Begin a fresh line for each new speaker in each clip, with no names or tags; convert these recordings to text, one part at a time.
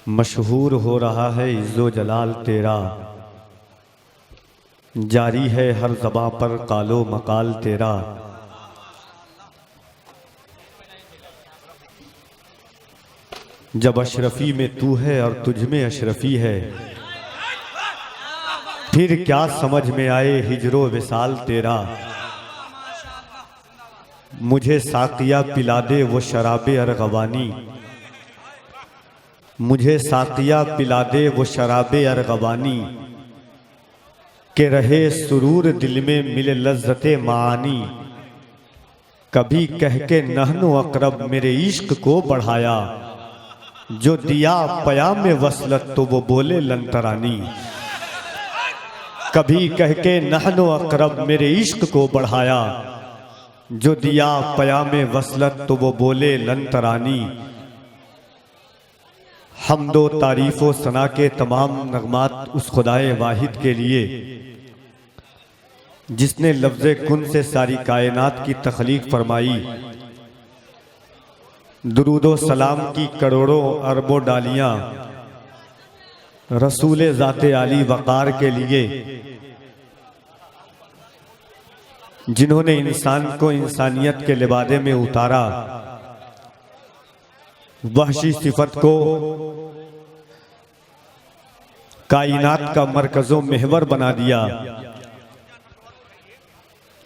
मशहूर हो रहा है इज़्ज़ो जलाल तेरा, जारी है हर ज़बां पर कालो मकाल तेरा। जब अशरफी में तू है और तुझ में अशरफी है, फिर क्या समझ में आए हिजरो विसाल तेरा। मुझे साकिया पिला दे वो शराबे अरगवानी, मुझे साकिया पिला दे वो शराबे अरगवानी, के रहे सुरूर दिल में मिले लज्जते मानी। कभी कह के नहनो अकरब मेरे इश्क को बढ़ाया, जो दिया पयाम वसलत तो वो बोले लंतरानी। कभी कह के नहनो अकरब मेरे इश्क को बढ़ाया, जो दिया पयाम वसलत तो वो बोले लंतरानी। हम्दो तारीफ़ो सना के तमाम नगमात उस खुदाए वाहिद के लिए, जिसने लफ्ज़े कुन से सारी कायनात की तख्लीक फरमाई। दुरूदो सलाम की करोड़ों अरबों डालियां रसूल ज़ाते आली वक़ार के लिए, जिन्होंने इंसान को इंसानियत के लिबादे में उतारा, वहशी सिफत को कायनात का मरकज़ो महवर बना दिया।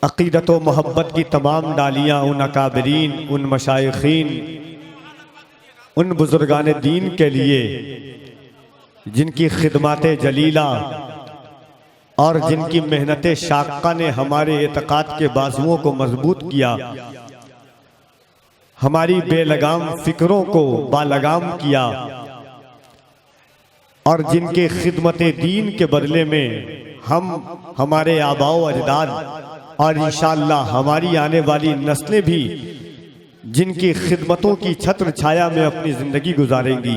अक़ीदत व मोहब्बत की तमाम डालियां उन अकाबरीन, उन मशाइखीन, उन बुजुर्गान दीन के लिए, जिनकी खिदमत जलीला और जिनकी मेहनत शाक़ा ने हमारे एतक़ाद के बाजुओं को मजबूत किया, हमारी बेलगाम फिक्रों को बालगाम किया, और जिनके खिदमत दीन के बदले में हम, हमारे आबाओ अजदाद और इंशाअल्लाह हमारी आने वाली नस्लें भी जिनकी खिदमतों की छत्र छाया में अपनी जिंदगी गुजारेंगी,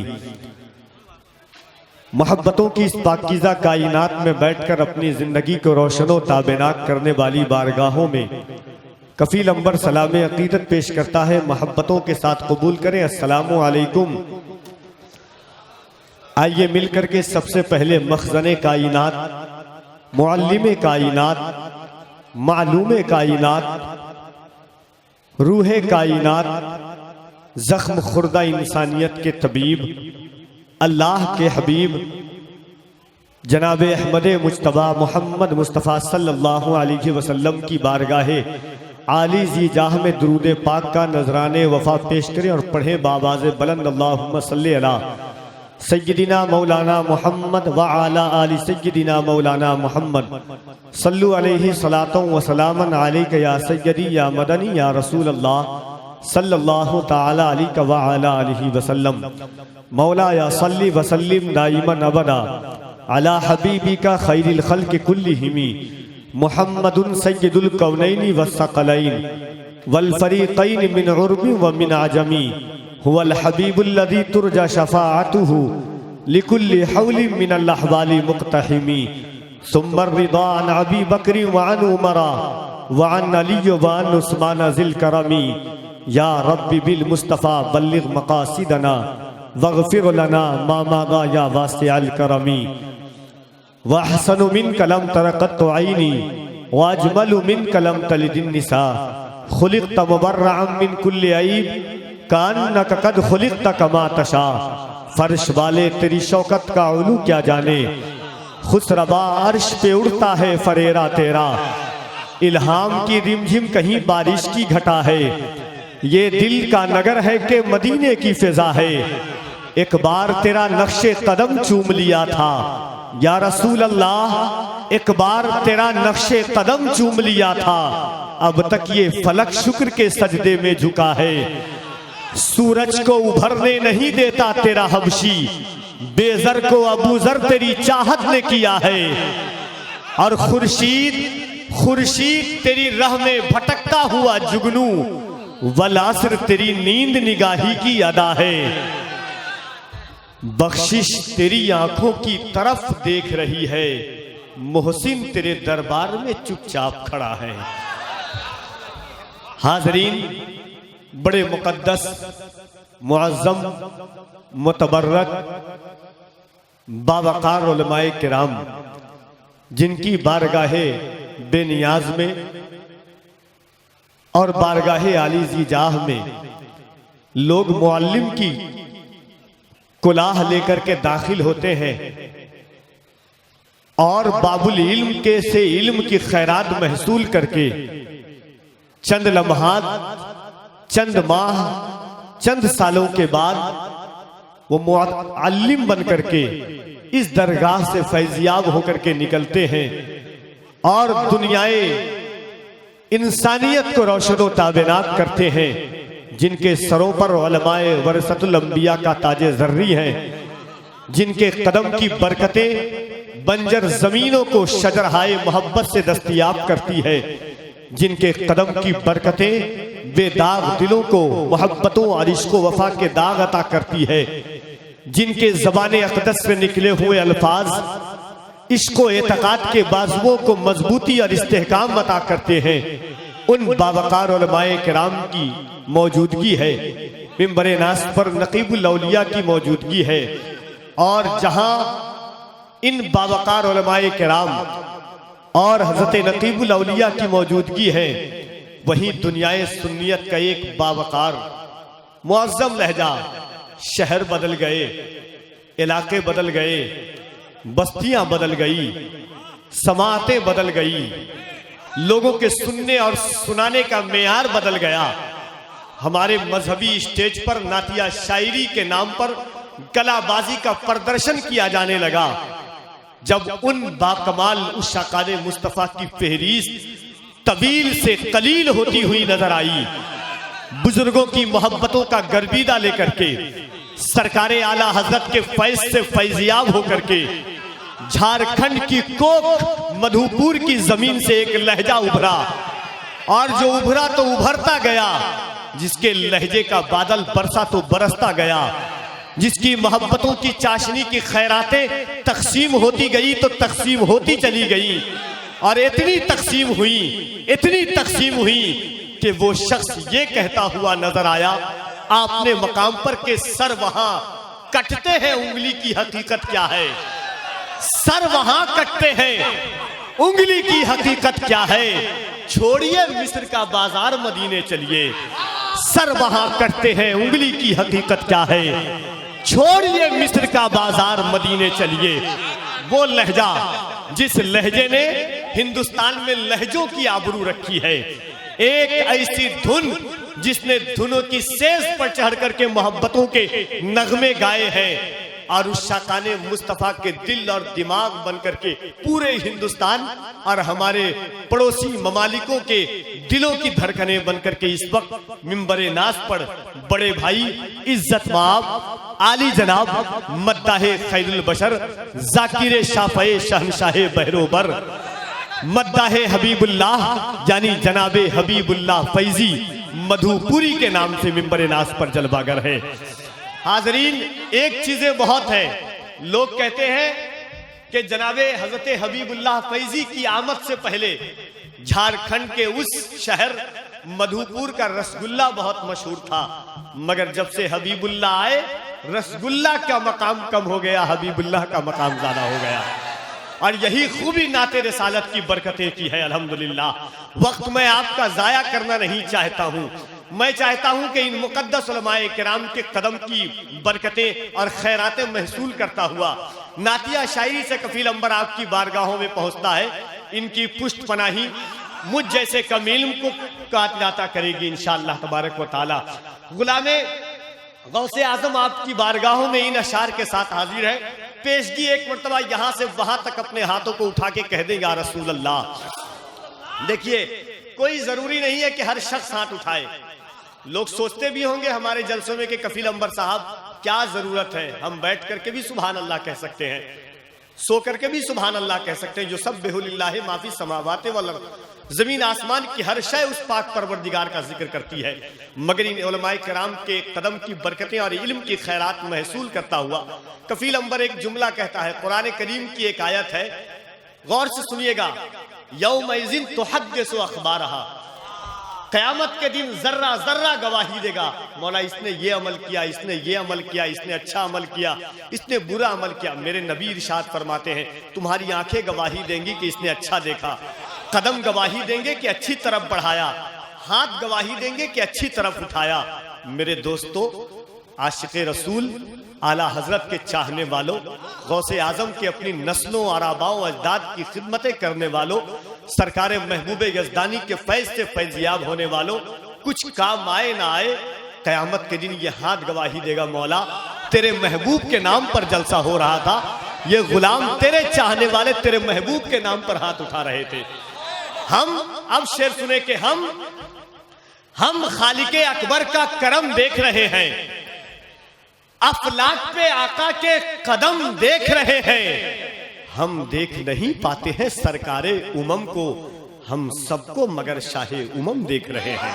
मोहब्बतों की इस पाकीज़ा कायनात में बैठकर अपनी जिंदगी को रोशनो ताबेनाक करने वाली बारगाहों में कफील अंबर सलाम अकीदत पेश करता है। मोहब्बतों के साथ कबूल करें, अस्सलामु अलैकुम। आइए मिलकर के सबसे पहले मखज़ने कायनात, मुअल्लिमे कायनात, मालूमे कायनात, रूहे कायनात, जख्म खुर्दा इंसानियत के तबीब, अल्लाह के हबीब जनाब अहमद मुज्तबा मोहम्मद मुस्तफ़ा सल्लल्लाहु अलैहि वसल्लम की बारगाहे आली जी जाह में दुरूद पाक का नजराने वफा पेश करें और पढ़ें बाबाज़ बुलंद अल्लाहुम्मा सल्ली अला सय्यदिना मौलाना मोहम्मद व अला आलि सय्यदिना मौलाना मोहम्मद सल्लु अलैहि सलातों व सलामन अलैका या सय्यदी या मदनी या रसूल अल्लाह सल्लल्लाहु ताला अलैहि व अला आलिहि वसल्लम। मौला या सल्ली व सल्लिम दाइमन अबदा अला हबीबिका खैरिल खल्क़ि कुल्लिहिमी मुहम्मदुन सय्यदुल कौनैनि वस्सक़लैन वल फ़रीक़ैन मिन उर्बि व मिन अजमी हुवल हबीबुल्लज़ी तुरजा शफ़ाअतुहु लिकुल्लि हौलिन मिनल अहवालि मुक़्तहिमी। सुम्मा रिदा अन अबी बकर व अन उमर व अन अली व अन उस्मान ज़िल करमी। या रब्बी बिल मुस्तफ़ा बल्लिग़ मक़ासिदना वग़फ़िर लना मा मादा या वासिअल करमी। व अहसनु मिनका लम तर क़त्तु ऐनी व अजमलु मिनका लम तलिदिन निसा। खुलिक़्त मुबर्रअन मिन कुल्लि ऐब कान्नका क़द खुलिक़्त कमा तशा। फर्श वाले तेरी शौकत का उलू क्या जाने, खुसरबा अर्श पे उड़ता है फरेरा तेरा। इल्हाम की रिमझिम कहीं बारिश की घटा है, ये दिल का नगर है कि मदीने की फिजा है। एक बार तेरा नक्शे कदम चूम लिया था या रसूल अल्लाह, एक बार तेरा नक्शे कदम चूम लिया था। अब तक ये फलक शुक्र के सजदे में झुका है। सूरज को उभरने नहीं देता तेरा हबशी, बेज़र को अबू ज़र तेरी चाहत ने किया है। और खुर्शीद खुर्शीद तेरी राह में भटकता हुआ जुगनू, वल असर तेरी नींद निगाही की अदा है। बख्शिश तेरी आंखों की तरफ देख रही है, मोहसिन तेरे दरबार में चुपचाप खड़ा है। हाज़रीन, बड़े मुक़द्दस, मुअज़्ज़म, मुतबर्रक बावकार उलमाए किराम जिनकी बारगाहे बेनियाज में और बारगाहे आली ज़ीजाह में लोग मुअल्लिम की कुलाह लेकर के दाखिल होते हैं और बाबुल इल्म के से इल्म की खैरात महसूल करके चंद लम्हात, चंद माह, चंद सालों के बाद वो मुअल्लिम बन करके इस दरगाह से फैजियाब होकर के निकलते हैं और दुनियाए इंसानियत को रोशनो ताबेनात करते हैं, जिनके सरों पर उलमाए वरसतुल अंबिया का ताजे जर्री है, जिनके कदम की बरकतें बंजर जमीनों को शजरहाए मोहब्बत से दस्तयाब करती है, जिनके कदम की बरकतें बेदाग दिलों को मोहब्बतों और इश्क़ो वफा के दाग अता करती है, जिनके ज़बाने अक़दस से निकले हुए अल्फाज इश्क़ो एतक़ाद के बाजुओं को मजबूती और इस्तेहकाम अता करते हैं, उन बावकार उलमाए किराम की मौजूदगी है। मिंबर नास पर नकीबुल औलिया की मौजूदगी है और जहां इन बावकार उलमाए किराम और हजरत नकीबुल औलिया की मौजूदगी है, वहीं दुनियाए सुन्नियत का एक बावकार मुअज़्ज़म लहजा। शहर बदल गए, इलाके बदल गए, बस्तियां बदल गई, समातें बदल गई, लोगों के सुनने और सुनाने का मेयार बदल गया। हमारे मजहबी स्टेज पर नातिया शायरी के नाम पर कलाबाजी का प्रदर्शन किया जाने लगा। जब उन बाकमाल उस शाकाने मुस्तफ़ा की फहरिस्त तवील से कलील होती हुई नजर आई, बुजुर्गों की मोहब्बतों का गर्बीदा लेकर के सरकारे आला हजरत के फैज से फैजियाब होकर के झारखंड की कोक मधुपुर की जमीन से एक लहजा उभरा और जो उभरा तो उभरता गया, जिसके लहजे का बादल बरसा तो बरसता गया, जिसकी मोहब्बतों की चाशनी की खैरातें तकसीम होती गई तो तकसीम होती चली गई और इतनी तकसीम हुई कि वो शख्स ये कहता हुआ नजर आया, आपने मकाम पर के सर वहां कटते हैं, उंगली की हकीकत क्या है? सर वहां कटते हैं, उंगली की हकीकत क्या है? छोड़िए मिस्र का बाजार, मदीने चलिए। सर वहां कटते हैं, उंगली की हकीकत क्या है? छोड़िए मिस्र का बाजार, मदीने चलिए। वो लहजा जिस लहजे ने हिंदुस्तान में लहजों की आबरू रखी है, एक ऐसी धुन जिसने धुनों की सेज पर चढ़ करके मोहब्बतों के नगमे गाए हैं और उस शाकाने मुस्तफ़ा के दिल और दिमाग बन करके पूरे हिंदुस्तान और हमारे पड़ोसी ममालिकों के दिलों की धड़कनें बन करके इस वक्त मिंबरे नास पर बड़े भाई इज्जत माब आली जनाब मद्दाहे खैरुल बशर जाकिर शाफ़े शहनशाहे बहरोबर मद्दाहे हबीबुल्लाह यानी जनाबे हबीबुल्लाह फैजी मधुपुरी के नाम से मिंबरे नास पर जलवागर है। हाजरीन, एक चीजें बहुत है, लोग कहते हैं कि जनाबे हजरत हबीबुल्लाह फैजी की आमद से पहले झारखंड के उस शहर मधुपुर का रसगुल्ला बहुत मशहूर था, मगर जब से हबीबुल्लाह आए रसगुल्ला का मकाम कम हो गया, हबीबुल्लाह का मकाम ज्यादा हो गया। और यही खूबी नाते रिसालत की बरकतें की है। अल्हम्दुलिल्लाह। वक्त मैं आपका जाया करना नहीं चाहता हूँ, मैं चाहता हूं कि इन मुकद्दस उलमाए किराम के कदम की बरकतें और खैरातें महसूल करता हुआ नातिया शायरी से कफील अंबर आपकी बारगाहों में पहुंचता है। इनकी पुष्ट पनाही मुझ जैसे कम इल्म को काट जाता करेगी इंशाअल्लाह तबारक व तआला। गुलामे गौसे आजम आपकी बारगाहों में इन अशार के साथ हाजिर है। पेशगी एक मरतबा यहां से वहां तक अपने हाथों को उठा के कह दे या रसूल अल्लाह। देखिए, कोई जरूरी नहीं है कि हर शख्स हाथ उठाए। लोग सोचते भी होंगे हमारे जलसों में कि कफील अंबर साहब क्या जरूरत है, हम बैठ करके भी सुभान अल्लाह कह सकते हैं, सो करके भी सुभान अल्लाह कह सकते हैं। जो सब बेहुलिल्लाह माफी समावाते वल अर्द, जमीन आसमान की हर शय उस पाक परवरदिगार का जिक्र करती है। मगर इन उलमाए किराम के कदम की बरकतें और इल्म की खैरात महसूल करता हुआ कफील अंबर एक जुमला कहता है। कुरान करीम की एक आयत है, गौर से सुनिएगा। यौमइज़िन तुहद्दिसु अख़बारहा, क़यामत के दिन जर्रा जर्रा गवाही देगा, मौला इसने ये अमल किया, इसने ये अमल किया, इसने अच्छा अमल किया, इसने बुरा अमल किया। मेरे नबी इरशाद फरमाते हैं तुम्हारी आंखें गवाही देंगी कि इसने अच्छा देखा, कदम गवाही देंगे कि अच्छी तरफ बढ़ाया, हाथ गवाही देंगे कि अच्छी तरफ उठाया। मेरे दोस्तों, आशिक़े रसूल, आला हजरत के चाहने वालों, गौसे आजम के अपनी नस्लों और आबाओ अजदाद की खिदमतें करने वालों, सरकारे महबूबे यज़दानी के फैज़ से फैज़याब होने वालों, कुछ काम आए ना आए, क़यामत के दिन ये हाथ गवाही देगा, मौला तेरे महबूब के नाम पर जलसा हो रहा था, ये गुलाम तेरे चाहने वाले तेरे महबूब के नाम पर हाथ उठा रहे थे। हम अब शेर सुने कि हम खालिके अकबर का करम देख रहे हैं, अफलाक पे आका के कदम देख रहे हैं। हम देख नहीं पाते हैं सरकारे उमम को, हम सबको मगर शाहे उमम देख रहे हैं।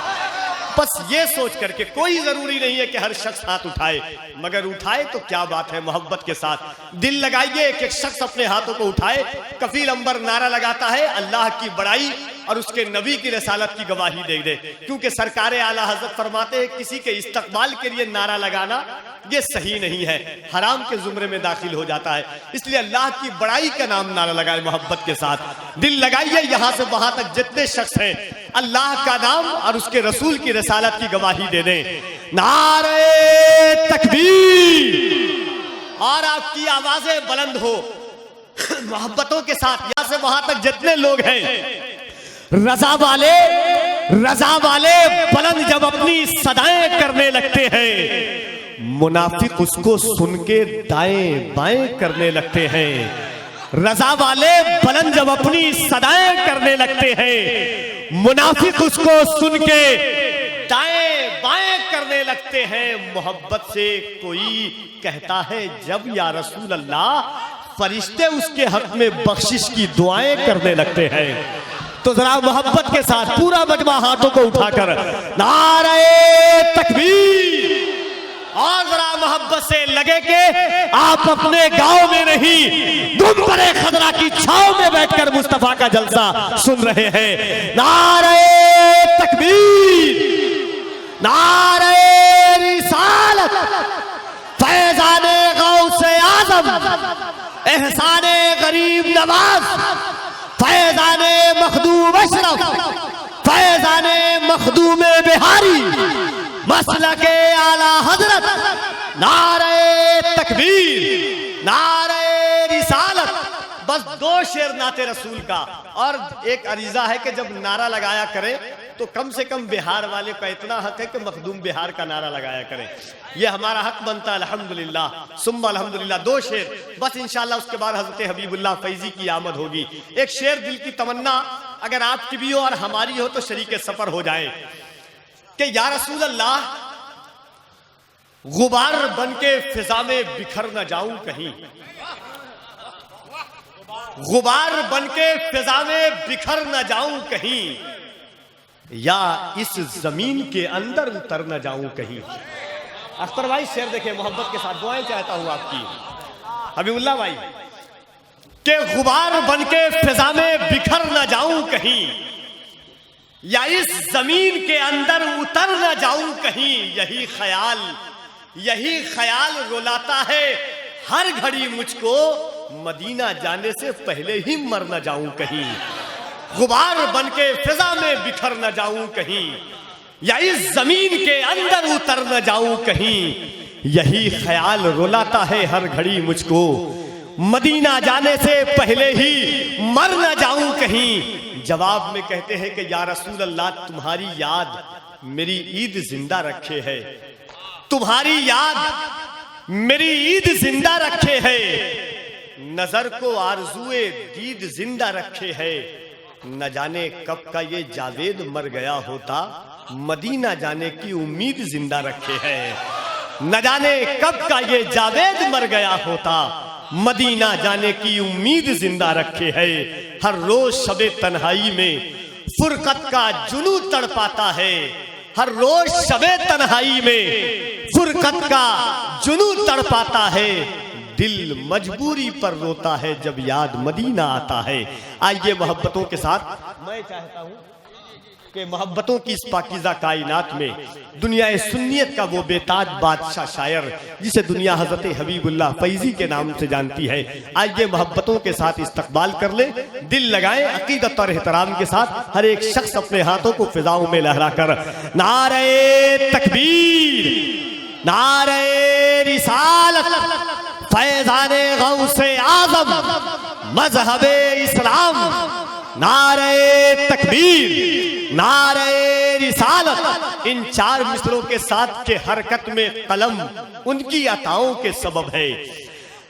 बस ये सोच करके कोई जरूरी नहीं है कि हर शख्स हाथ उठाए, मगर उठाए तो क्या बात है, मोहब्बत के साथ दिल लगाइए। एक शख्स अपने हाथों को उठाए, कफील अंबर नारा लगाता है अल्लाह की बड़ाई और उसके नबी की रसालत की गवाही दे दे, क्योंकि सरकारे आला हजरत फरमाते हैं किसी के इस्तकबाल के लिए नारा लगाना ये सही नहीं है, हराम के जुमरे में दाखिल हो जाता है। इसलिए अल्लाह की बड़ाई का नाम नारा लगाए, मोहब्बत के साथ दिल लगाइए। यहां से वहां तक जितने शख्स हैं अल्लाह का नाम और उसके रसूल की रसालत की गवाही दे दें। नारे तकबीर, और आपकी आवाजें बुलंद हो मोहब्बतों के साथ। यहां से वहां तक जितने लोग हैं रजा वाले बुलंद जब अपनी सदाएं करने लगते हैं, मुनाफिक उसको सुन के दाएं बाएं करने लगते हैं। रजा वाले बुलंद जब अपनी सदाएं करने लगते हैं, मुनाफिक उसको सुन के दाएं बाएं करने लगते हैं। मोहब्बत से कोई कहता है जब या रसूल अल्लाह, फरिश्ते उसके हक में बख्शिश की दुआएं करने लगते हैं। तो जरा मोहब्बत के साथ पूरा मजमा हाथों को उठाकर नारे तकबीर, और जरा मोहब्बत से लगे कि आप अपने गांव में नहीं गुंबरे खदरा की छांव में बैठकर मुस्तफा का जलसा सुन रहे हैं। नारे तकबीर, नारे रिसालत, फैजाने गौसे आजम, एहसाने गरीब नवाज, फैजाने मखदूम अशरफ, फैजाने मखदूम बिहारी, मसला के आला हजरत। नारे तकबीर, नारे रिसालत। बस दो शेर नाते रसूल का, और एक अरीजा है कि जब नारा लगाया करें तो कम से कम बिहार वाले का इतना हक है कि मखदूम बिहार का नारा लगाया करें। ये हमारा हक बनता है। अल्हम्दुलिल्लाह सुम्मा अल्हम्दुलिल्लाह। दो शेर बस, इंशाअल्लाह उसके बाद हज़रत हबीबुल्लाह फैजी की आमद होगी। एक शेर दिल की तमन्ना अगर आपकी भी हो और हमारी हो तो शरीके सफर हो जाए कि या रसूल अल्लाह, गुबार बन के फिजा में बिखर न जाऊं कहीं, गुबार बन के फिजा में बिखर न जाऊं कहीं, या इस जमीन के अंदर उतर न जाऊं कहीं। अख्तर भाई शेर देखे मोहब्बत के साथ, दुआएं चाहता हूं आपकी हबीबुल्लाह भाई, के गुबार बन के फिजा में बिखर न जाऊं कहीं, या इस जमीन के अंदर उतर न जाऊं कहीं। यही ख्याल रुलाता है हर घड़ी मुझको, मदीना जाने से पहले ही मर न जाऊं कहीं। गुबार बन के फिजा में बिखर न जाऊं कहीं, या इस जमीन के अंदर उतर न जाऊं कहीं। यही ख्याल रुलाता है हर घड़ी मुझको, मदीना जाने से पहले ही मर न जाऊं कहीं। जवाब में कहते हैं कि या रसूल अल्लाह, तुम्हारी याद मेरी ईद जिंदा रखे है, तुम्हारी याद मेरी ईद जिंदा रखे है, नजर को आरज़ुए दीद जिंदा रखे है। न जाने कब का ये जावेद मर गया होता, मदीना जाने की उम्मीद जिंदा रखे है। न जाने कब का ये जावेद मर गया होता, मदीना जाने की उम्मीद जिंदा रखे है। हर रोज शबे तन्हाई में फुरकत का जुनू तड़पाता है, हर रोज शबे तन्हाई में फुरकत का जुनू तड़पाता है। दिल मजबूरी पर रोता है जब याद मदीना आता है। आइए मोहब्बतों के साथ मैं चाहता हूं कि मोहब्बतों की इस पाकीज़ा कायनात में दुनिया सुन्नियत का वो बेताज बादशाह शायर जिसे दुनिया हजरत हबीबुल्लाह फैजी के नाम से जानती है, आइए मोहब्बतों के साथ इस्तकबाल कर ले, दिल लगाए अकीदत और एहतराम के साथ। हर एक शख्स अपने हाथों को फिजाओं में लहरा कर नारे तकबीर, नारे रिसालत, फैज़ाने गौसे आज़म, मज़हबे इस्लाम, नारे तकबीर, नारे रिसालत, इन चार मिसरों के साथ के हरकत में कलम उनकी अताओं के सबब है,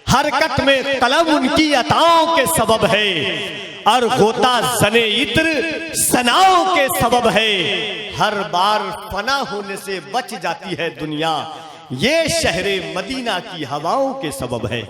हरकत में कलम उनकी अताओं के सबब है, और होता जने इत्र सनाओं के सबब है। हर बार फना होने से बच जाती है दुनिया, ये शहरे मदीना की हवाओं के सबब है।